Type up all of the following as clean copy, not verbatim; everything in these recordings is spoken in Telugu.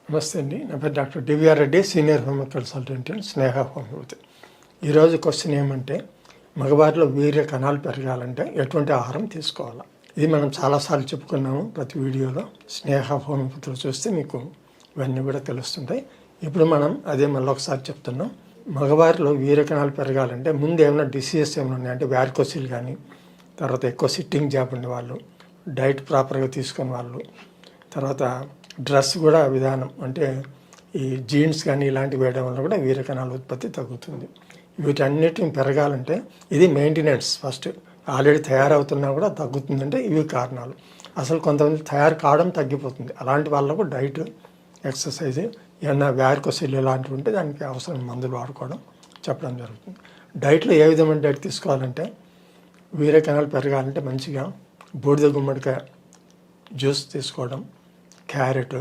నమస్తే అండి. నా పేరు doctor DVR Reddy, senior home consultant and Sneha homeopathy. ఈరోజు క్వశ్చన్ ఏమంటే, మగవారిలో వీర్య కణాలు పెరగాలంటే ఎటువంటి ఆహారం తీసుకోవాలా? ఇది మనం చాలాసార్లు చెప్పుకున్నాము ప్రతి వీడియోలో. స్నేహ హోమియోపతిలో చూస్తే మీకు ఇవన్నీ కూడా తెలుస్తుంటాయి. ఇప్పుడు మనం అదే మళ్ళీ ఒకసారి చెప్తున్నాం. మగవారిలో వీర్య కణాలు పెరగాలంటే ముందు ఏమైనా డిసీజెస్ ఏమైనా ఉన్నాయంటే వ్యారికోసిల్ కానీ, తర్వాత ఎక్కువ సిట్టింగ్ జాబ్ ఉండే వాళ్ళు, డైట్ ప్రాపర్గా తీసుకునే వాళ్ళు, తర్వాత డ్రెస్ కూడా విధానం అంటే ఈ జీన్స్ కానీ ఇలాంటివి వేయడం వల్ల కూడా వీర్య కణాల ఉత్పత్తి తగ్గుతుంది. వీటన్నిటిని పెరగాలంటే ఇది మెయింటెనెన్స్. ఫస్ట్ ఆల్రెడీ తయారవుతున్నా కూడా తగ్గుతుందంటే ఇవి కారణాలు. అసలు కొంతమంది తయారు కావడం తగ్గిపోతుంది. అలాంటి వాళ్ళకు డైట్, ఎక్సర్సైజ్, ఏమన్నా వ్యారికోసిల్ ఇలాంటివి ఉంటే దానికి అవసరం మందులు వాడుకోవడం చెప్పడం జరుగుతుంది. డైట్లో ఏ విధమైన డైట్ తీసుకోవాలంటే వీర్య కణాలు పెరగాలంటే మంచిగా బూడిద గుమ్మడికాయ జ్యూస్ తీసుకోవడం, క్యారెట్,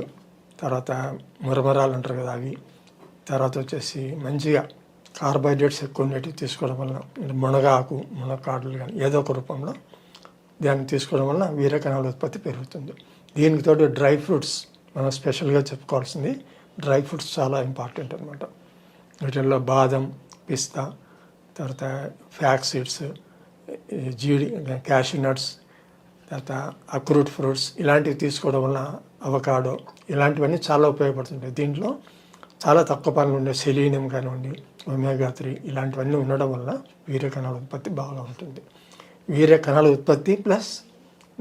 తర్వాత మురమరాలు అంటారు కదా అవి, తర్వాత వచ్చేసి మంచిగా కార్బోహైడ్రేట్స్ ఎక్కువ ఉండేటివి తీసుకోవడం వలన, మునగాకు, మునక్కాడలు కానీ ఏదో ఒక రూపంలో దాన్ని తీసుకోవడం వలన వీర్య కణాల ఉత్పత్తి పెరుగుతుంది. దీనికి తోడు డ్రై ఫ్రూట్స్ మనం స్పెషల్గా చెప్పుకోవాల్సింది. డ్రై ఫ్రూట్స్ చాలా ఇంపార్టెంట్ అనమాట. వీటిల్లో బాదం, పిస్తా, తర్వాత ఫ్లాక్స్ సీడ్స్, జీడి, క్యాషూ నట్స్, తర్వాత అక్రూట్ ఫ్రూట్స్ ఇలాంటివి తీసుకోవడం వల్ల, అవకాడో ఇలాంటివన్నీ చాలా ఉపయోగపడుతుంటాయి. దీంట్లో చాలా తక్కువ పనులు ఉండే సెలీనియం కానివ్వండి, ఒమేగా 3 ఇలాంటివన్నీ ఉండడం వల్ల వీర్య కణాల ఉత్పత్తి బాగా ఉంటుంది. వీర్య కణాల ఉత్పత్తి ప్లస్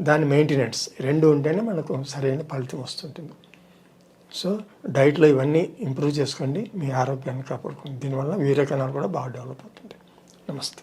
దాని మెయింటెనెన్స్ రెండు ఉంటేనే మనకు సరైన ఫలితం వస్తుంటుంది. సో డైట్లో ఇవన్నీ ఇంప్రూవ్ చేసుకోండి, మీ ఆరోగ్యాన్ని కాపాడుకోండి. దీనివల్ల వీర్య కణాలు కూడా బాగా డెవలప్ అవుతుంది. నమస్తే.